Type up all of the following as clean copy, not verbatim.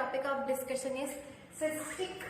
topic of discussion is cystic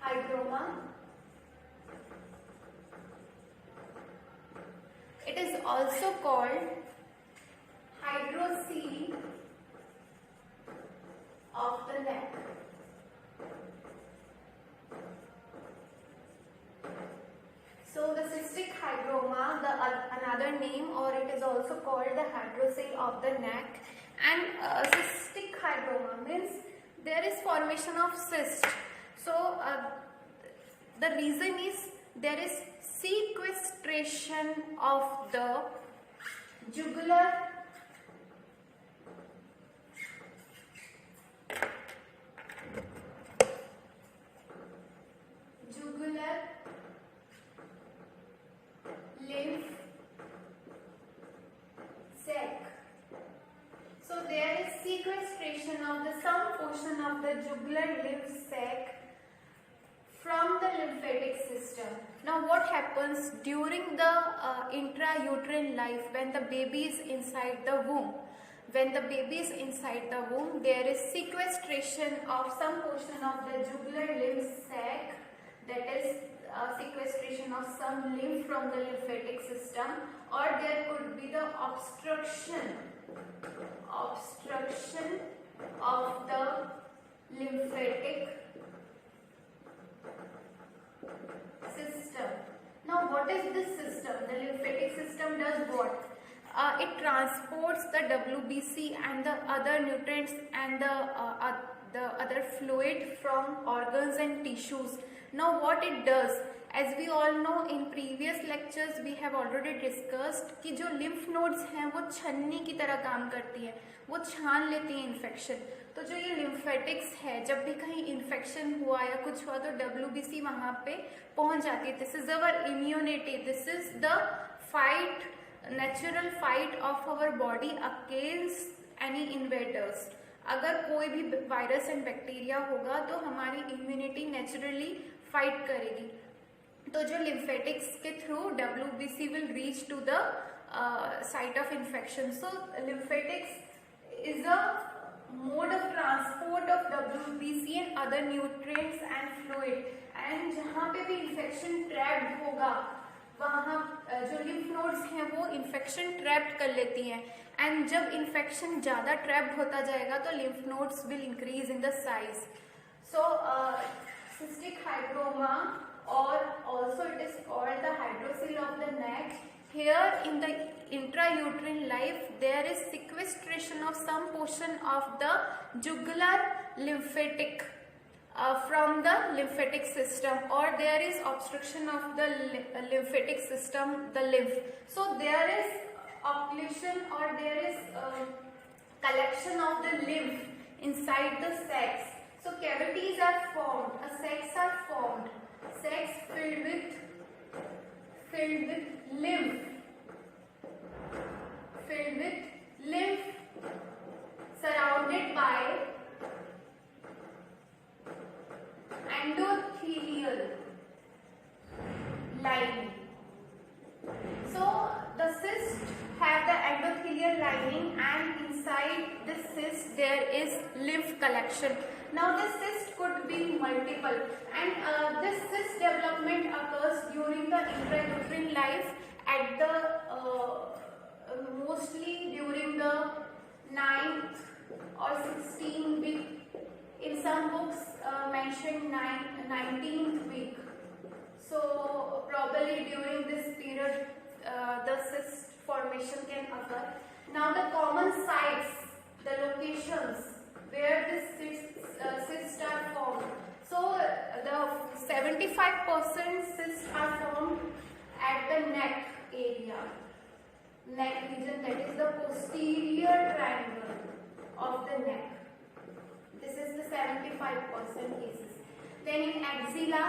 hygroma. It is also called hydrocele of the neck. So the cystic hygroma, another name, or it is also called the hydrocele of the neck. And cystic hygroma means there is formation of cyst. So the reason is there is sequestration of the jugular lymph sac. So there is sequestration of some portion of the jugular lymph sac from the lymphatic system. Now what happens during the intrauterine life when the baby is inside the womb? When the baby is inside the womb, there is sequestration of some portion of the jugular lymph sac, that is sequestration of some lymph from the lymphatic system, or there could be the obstruction of the lymphatic system. Now what is this system? The lymphatic system does what? It transports the WBC and the other nutrients and the other fluid from organs and tissues. Now what it does, as we all know in previous lectures we have already discussed कि जो lymph nodes हैं वो छन्नी की तरह काम करती है, वो छान लेती है इन्फेक्शन. तो जो ये लिम्फेटिक्स है, जब भी कहीं इन्फेक्शन हुआ या कुछ हुआ तो WBC वहाँ पे पहुँच जाती है. This is our immunity, this is the fight, natural fight of our body against any invaders. अगर कोई भी वायरस एंड बैक्टीरिया होगा तो हमारी इम्यूनिटी नेचुरली फाइट करेगी. तो जो लिम्फेटिक्स के through WBC will reach to the site of infection. So lymphatics is a mode of transport of WBC and other nutrients and fluid. and जहाँ पे भी infection trapped होगा वहाँ जो lymph nodes हैं वो infection trapped कर लेती हैं. and जब infection ज़्यादा trapped होता जाएगा तो lymph nodes will increase in the size. so cystic hygroma, or also it is called the hydrocele of the neck. Here in the intrauterine life there is sequestration of some portion of the jugular lymphatic from the lymphatic system, or there is obstruction of the lymphatic system, the lymph. So there is occlusion, or there is collection of the lymph inside the sacs. So cavities are formed, sacs are formed, sacs filled with lymph, surrounded by endothelial lining. So the cyst have the endothelial lining, and inside this cyst there is lymph collection. Now this cyst could be multiple, and this cyst development occurs during the intrauterine life at the mostly during the 9th or 16th week. In some books mention 19th week. So probably during this period the cyst formation can occur. Now the common sites, the locations where this cysts are formed. So the 75% cysts are formed at the neck area, neck region, that is the posterior triangle of the neck. This is the 75% cases. Then in axilla,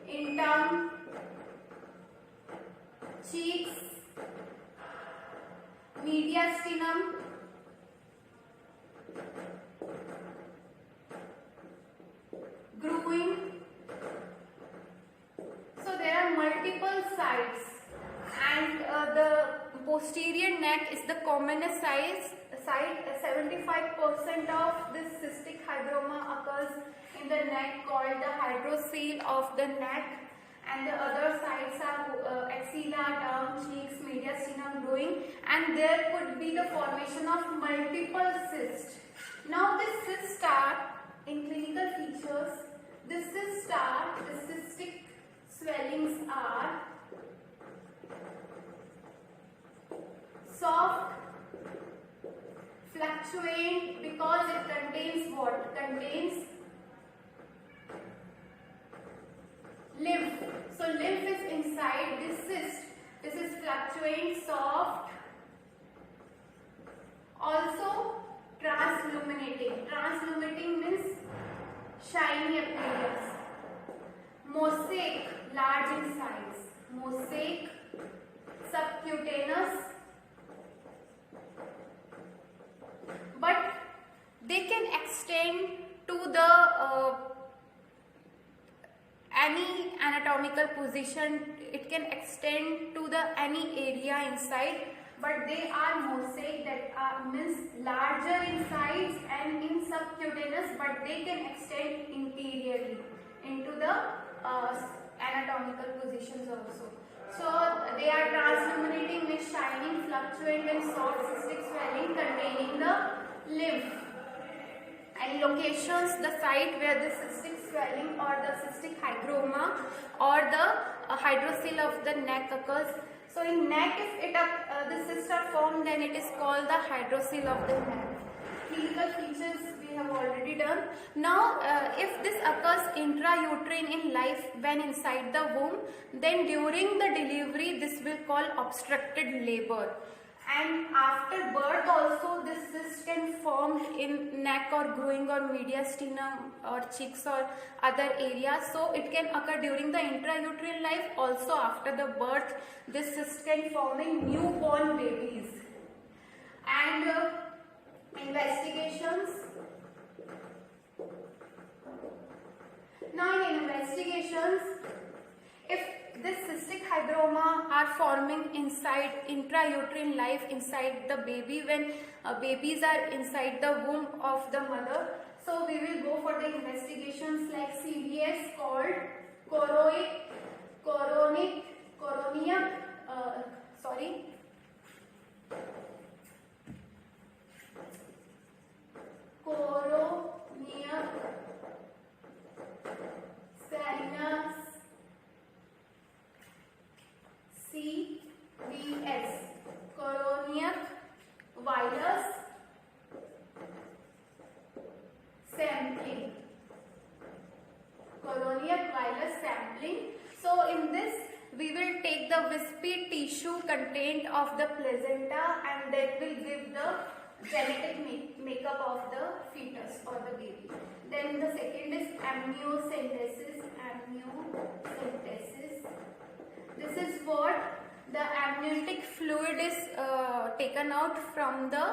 in tongue, cheeks, mediastinum, groin. So there are multiple sites, and the posterior neck is the commonest site. 75% of this cystic hygroma occurs in the neck, called the hydrocele of the neck, and the other sites are axilla, tongue, cheeks, mediastinum, groin, and there could be the formation of multiple cysts. Now this cysts are, in clinical features, this cysts are, the cystic swellings are soft, fluctuate, because it contains what? Contains lymph. So lymph is inside this cyst. This is fluctuant, soft, also transluminating. Transluminating means shiny appearance. Mosaic, large in size. Mosaic, subcutaneous, but they can extend to the any anatomical position. It can extend to the any area inside, but they are mosaic, that means larger in size and in subcutaneous, but they can extend interiorly into the anatomical positions also. So they are transluminating with shining, fluctuant and soft cystic swelling containing the lymph. And locations, the site where the cystic swelling or the cystic hygroma or the hydrocele of the neck occurs. So in neck, if the cysts are formed, then it is called the hydrocele of the neck. Clinical features we have already done. Now if this occurs intrauterine in life, when inside the womb, then during the delivery this will call obstructed labor. And after birth also this cyst can form in neck or groin or mediastinum or cheeks or other areas. So it can occur during the intrauterine life, also after the birth this cyst can form in newborn babies. And investigations. Now in investigations, if this cystic hygroma are forming inside intrauterine life, inside the baby, when babies are inside the womb of the mother, so we will go for the investigations like CVS, called coronia sinus, CVS, coronia villus sampling. Coronia villus sampling. So in this we will take the wispy tissue content of the placenta, and that will give the genetic makeup of the fetus or the baby. Then the second is amniocentesis. This is what the amniotic fluid is taken out from the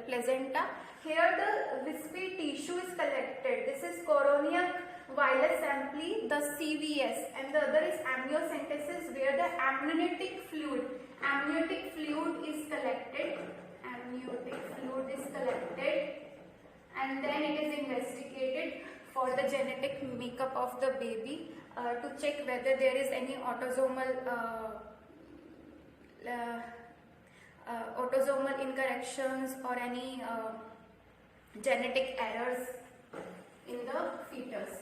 placenta. Here the wispy tissue is collected. This is coronia villus sampling, the CVS, and the other is amniocentesis, where the amniotic fluid is collected. And then it is investigated for the genetic makeup of the baby, to check whether there is any autosomal incorrections or any genetic errors in the fetus.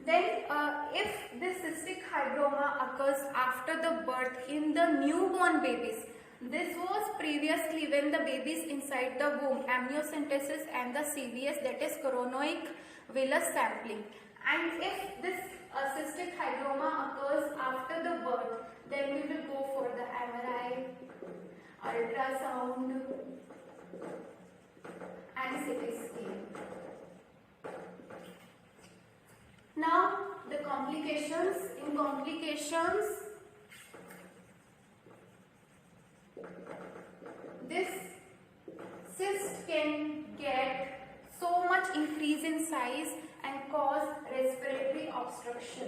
Then if this cystic hygroma occurs after the birth in the newborn babies, this was previously when the baby is inside the womb, amniocentesis and the CVS, that is coronoid villus sampling. And if this cystic hygroma occurs after the birth, then we will go for the MRI, ultrasound and CT scan. Now the complications. In complications, this cyst can get so much increase in size and cause respiratory obstruction.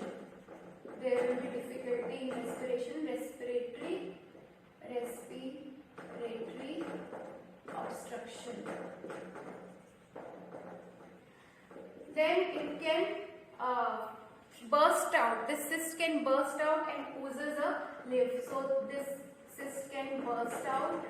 There will be difficulty in respiration, respiratory respiratory obstruction. Then it can burst out. This cyst can burst out and oozes a lymph. So this cyst can burst out.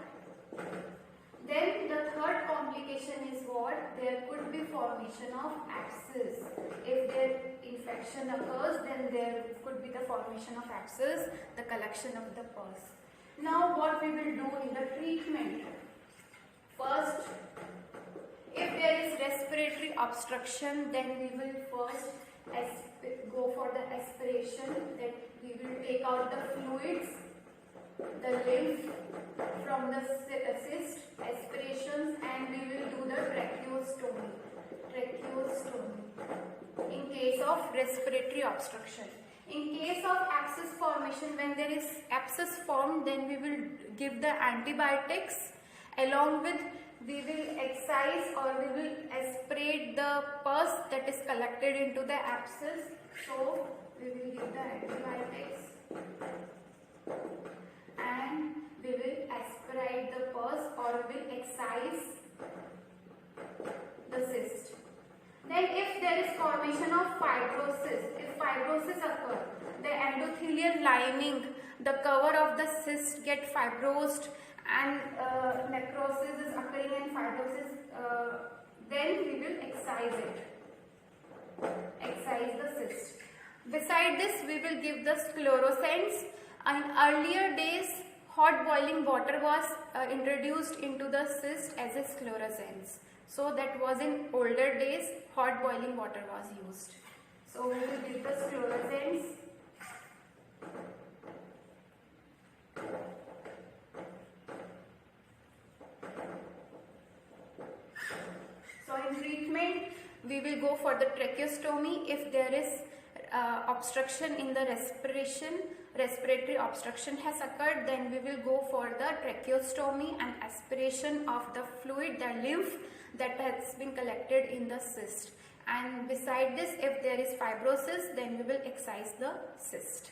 Then the third complication is what? There could be formation of abscess. If their infection occurs, then there could be the formation of abscess, the collection of the pus. Now what we will do in the treatment? First, if there is respiratory obstruction, then we will first go for the aspiration, that we will take out the fluids, the lymph from the cyst, aspirations, and we will do the tracheostomy in case of respiratory obstruction. In case of abscess formation, when there is abscess formed, then we will give the antibiotics, along with we will excise or we will aspirate the pus that is collected into the abscess. So we will give the antibiotics and we will aspirate the pus or we will excise the cyst. Then if there is formation of fibrosis, if fibrosis occurs, the endothelial lining, the cover of the cyst get fibrosed and necrosis is occurring in fibrosis, then we will excise the cyst. Beside this, we will give the sclerosants. In earlier days, hot boiling water was introduced into the cyst as a sclerosants. So that was in older days, hot boiling water was used. So we will give the sclerosants. So in treatment, we will go for the tracheostomy. If there is obstruction in the respiratory obstruction has occurred, then we will go for the tracheostomy and aspiration of the fluid, the lymph that has been collected in the cyst. And beside this, if there is fibrosis, then we will excise the cyst.